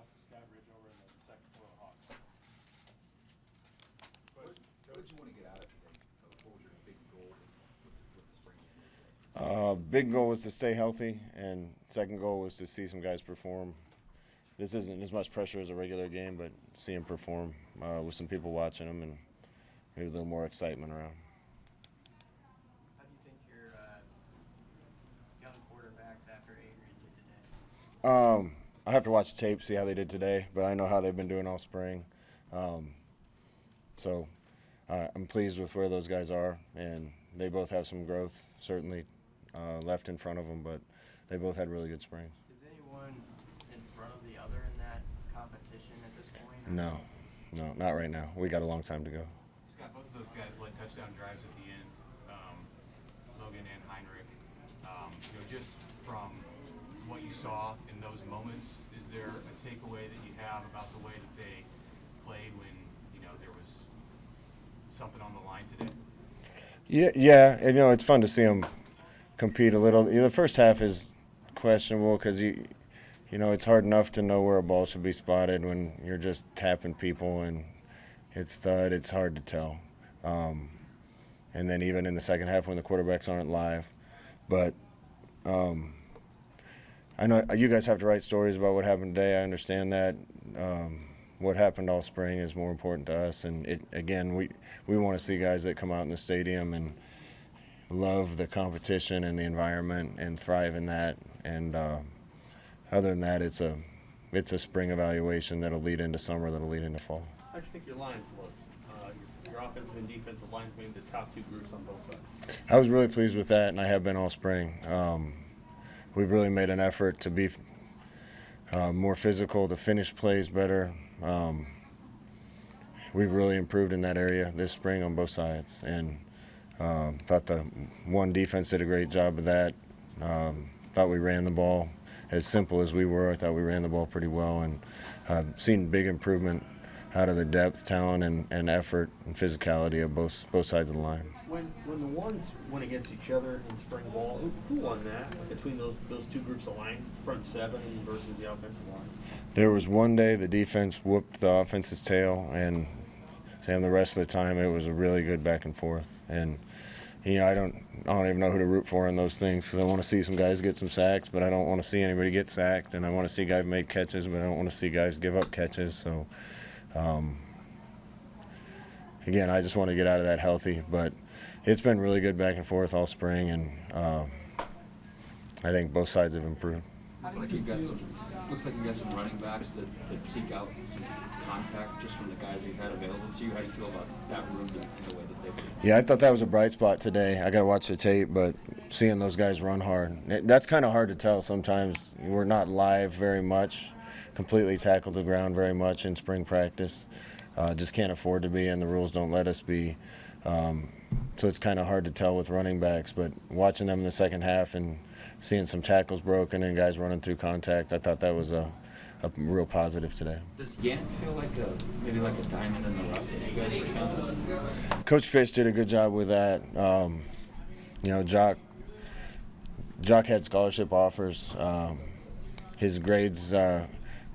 across the sky bridge over in the second floor of Hawks. What did you want to get out of today? What was your big goal with the spring game? Big goal was to stay healthy, and second goal was to see some guys perform. This isn't as much pressure as a regular game, but see them perform with some people watching them and maybe a little more excitement around. How do you think your young quarterbacks after Adrian did today? I have to watch the tape, see how they did today, but I know how they've been doing all spring. So I'm pleased with where those guys are, and they both have some growth, certainly left in front of them, but they both had really good springs. Is anyone in front of the other in that competition at this point? No, not right now. We got a long time to go. Scott, both of those guys led touchdown drives at the end, Logan and Heinrich. Just from what you saw in those moments, is there a takeaway that you have about the way that they played when there was something on the line today? Yeah, and it's fun to see them compete a little. The first half is questionable because it's hard enough to know where a ball should be spotted when you're just tapping people and it's hard to tell. And then even in the second half when the quarterbacks aren't live, but I know you guys have to write stories about what happened today. I understand that. What happened all spring is more important to us, and we want to see guys that come out in the stadium and love the competition and the environment and thrive in that. And other than that, it's a spring evaluation that'll lead into summer, that'll lead into fall. How do you think your lines looked? Your offensive and defensive lines being the top two groups on both sides. I was really pleased with that, and I have been all spring. We've really made an effort to be more physical, to finish plays better. We've really improved in that area this spring on both sides, and thought the one defense did a great job of that. Thought we ran the ball as simple as we were. I thought we ran the ball pretty well, and seen big improvement out of the depth, talent, and effort and physicality of both sides of the line. When the ones went against each other in spring ball, who won that between those two groups of line, front seven versus the offensive line? There was one day the defense whooped the offense's tail, and Sam, the rest of the time it was a really good back and forth. And I don't even know who to root for in those things, because I want to see some guys get some sacks, but I don't want to see anybody get sacked, and I want to see guys make catches, but I don't want to see guys give up catches. So again, I just want to get out of that healthy, but it's been really good back and forth all spring, and I think both sides have improved. Looks like you've got some running backs that seek out some contact just from the guys you've had available to you. How do you feel about that room and the way that they play? Yeah, I thought that was a bright spot today. I got to watch the tape, but seeing those guys run hard, that's kind of hard to tell sometimes. We're not live very much, completely tackle the ground very much in spring practice. Just can't afford to be, and the rules don't let us be. So it's kind of hard to tell with running backs, but watching them in the second half and seeing some tackles broken and guys running through contact, I thought that was a real positive today. Does Yannick feel like maybe like a diamond in the rough that you guys are handling? Coach Fish did a good job with that. Jock had scholarship offers. His grades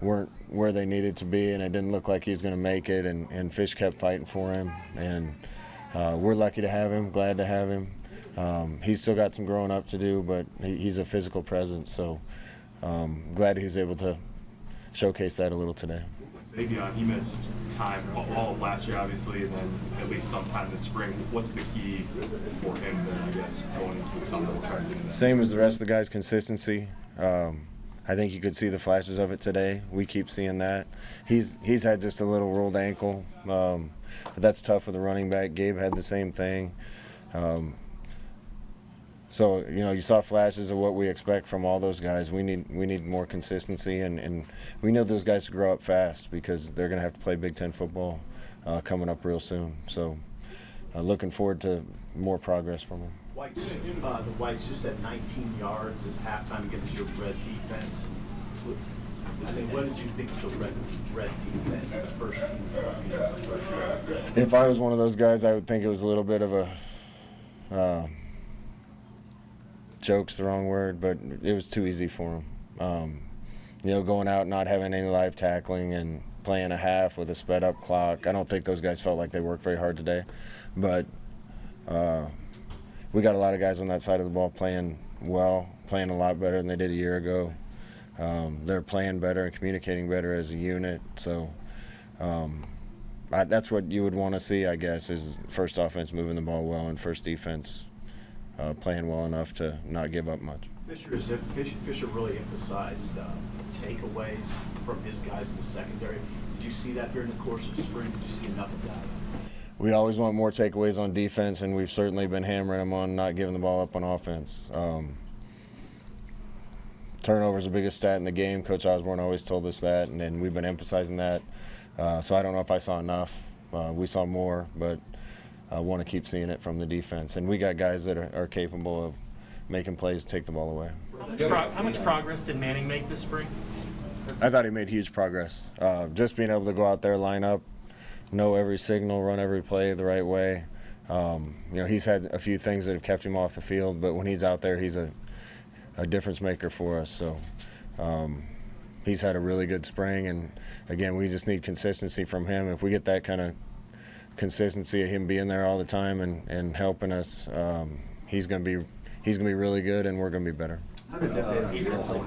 weren't where they needed to be, and it didn't look like he was going to make it, and Fish kept fighting for him, and we're lucky to have him, glad to have him. He's still got some growing up to do, but he's a physical presence, so glad he's able to showcase that a little today. Savion, he missed time all of last year, obviously, and then at least sometime this spring. What's the key for him then, I guess, going into the summer? Same as the rest of the guys, consistency. I think you could see the flashes of it today. We keep seeing that. He's had just a little rolled ankle, but that's tough with a running back. Gabe had the same thing. So you saw flashes of what we expect from all those guys. We need more consistency, and we know those guys to grow up fast because they're going to have to play Big Ten football coming up real soon. So looking forward to more progress from them. The Whites just at 19 yards at halftime against your red defense. What did you think of the red defense, the first team? If I was one of those guys, I would think it was a little bit of a joke's the wrong word, but it was too easy for them. going out, not having any live tackling and playing a half with a sped up clock. I don't think those guys felt like they worked very hard today, but we got a lot of guys on that side of the ball playing well, playing a lot better than they did a year ago. They're playing better and communicating better as a unit. So that's what you would want to see, I guess, is first offense moving the ball well and first defense playing well enough to not give up much. Fisher really emphasized takeaways from his guys in the secondary. Did you see that during the course of the spring? Did you see enough of that? We always want more takeaways on defense, and we've certainly been hammering them on not giving the ball up on offense. Turnovers are the biggest stat in the game. Coach Osborne always told us that, and we've been emphasizing that. So I don't know if I saw enough. We saw more, but I want to keep seeing it from the defense. And we got guys that are capable of making plays to take the ball away. How much progress did Manning make this spring? I thought he made huge progress. Just being able to go out there, line up, know every signal, run every play the right way. He's had a few things that have kept him off the field, but when he's out there, he's a difference maker for us. So he's had a really good spring, and again, we just need consistency from him. If we get that kind of consistency of him being there all the time and helping us, he's gonna be really good, and we're gonna be better. How did Adrian play?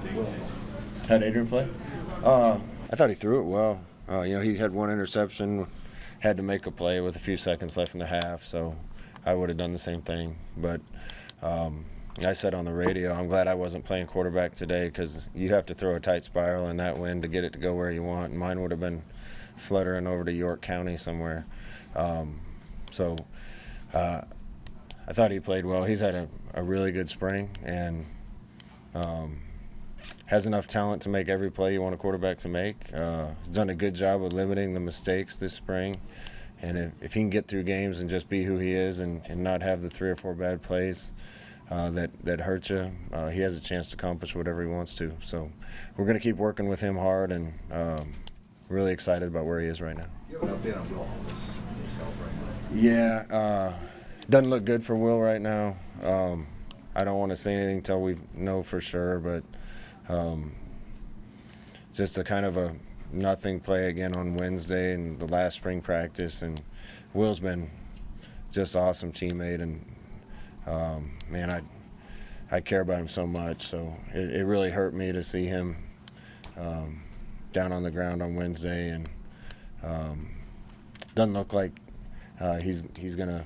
How'd Adrian play? I thought he threw it well. He had one interception, had to make a play with a few seconds left in the half, so I would have done the same thing. But I said on the radio, I'm glad I wasn't playing quarterback today, because you have to throw a tight spiral in that wind to get it to go where you want. And mine would have been fluttering over to York County somewhere. I thought he played well. He's had a really good spring, and has enough talent to make every play you want a quarterback to make. He's done a good job of limiting the mistakes this spring. And if he can get through games and just be who he is and not have the 3 or 4 bad plays that hurt you, he has a chance to accomplish whatever he wants to. So we're going to keep working with him hard, and really excited about where he is right now. You have an update on Will Hollis, his health right now? Yeah, doesn't look good for Will right now. I don't want to say anything until we know for sure, but just a kind of a nothing play again on Wednesday and the last spring practice. And Will's been just an awesome teammate, and man, I care about him so much. So it really hurt me to see him down on the ground on Wednesday, and doesn't look like he's gonna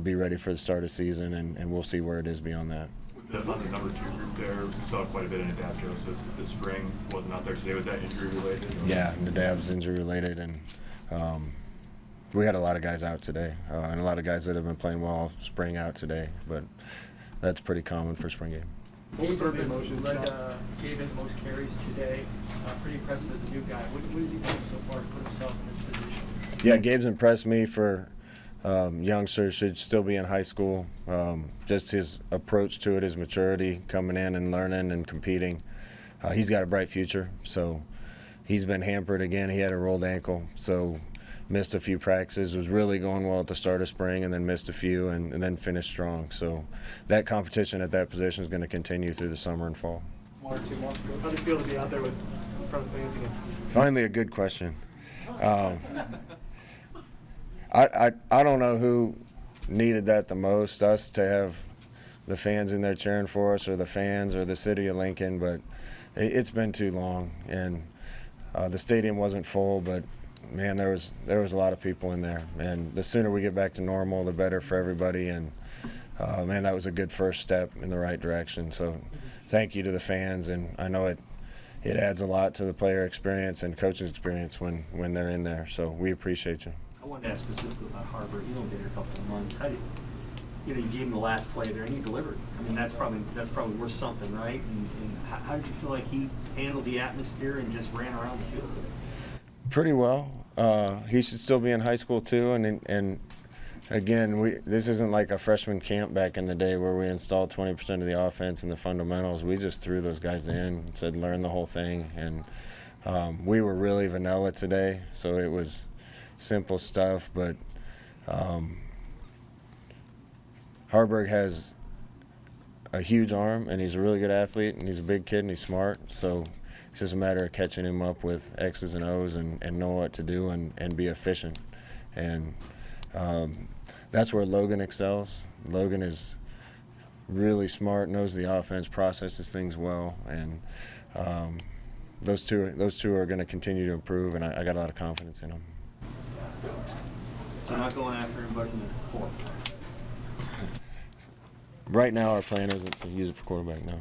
be ready for the start of the season, and we'll see where it is beyond that. On the number 2 group there, we saw quite a bit in Nadab Joseph this spring. Wasn't out there today. Was that injury related? Yeah, Nadab's injury related, and we had a lot of guys out today, and a lot of guys that have been playing well spring out today, but that's pretty common for spring game. Gabe gave in the most carries today. Pretty impressive as a new guy. What has he done so far to put himself in this position? Yeah, Gabe's impressed me for youngsters, should still be in high school. Just his approach to it, his maturity, coming in and learning and competing. He's got a bright future, so he's been hampered again. He had a rolled ankle, so missed a few practices, was really going well at the start of spring, and then missed a few, and then finished strong. So that competition at that position is going to continue through the summer and fall. 1 or 2 months ago. How do you feel to be out there in front of fans again? Finally, a good question. I don't know who needed that the most, us to have the fans in there cheering for us, or the fans, or the city of Lincoln, but it's been too long, and the stadium wasn't full, but man, there was a lot of people in there, and the sooner we get back to normal, the better for everybody. And man, that was a good first step in the right direction. So thank you to the fans, and I know it adds a lot to the player experience and coaching experience when they're in there. So we appreciate you. I wanted to ask specifically about Harvard. He's only been here a couple of months. How did you gave him the last play there, and he delivered. I mean, that's probably worth something, right? And how did you feel like he handled the atmosphere and just ran around the field today? Pretty well. He should still be in high school too, and again, this isn't like a freshman camp back in the day where we installed 20% of the offense and the fundamentals. We just threw those guys in and said learn the whole thing, and we were really vanilla today, so it was simple stuff. But Harburg has a huge arm, and he's a really good athlete, and he's a big kid, and he's smart, so It's just a matter of catching him up with X's and O's and know what to do and be efficient. And that's where Logan excels. Logan is really smart, knows the offense, processes things well, and those two are going to continue to improve, and I got a lot of confidence in them. So not going after anybody in the fourth. Right now, our plan isn't to use it for quarterback. No.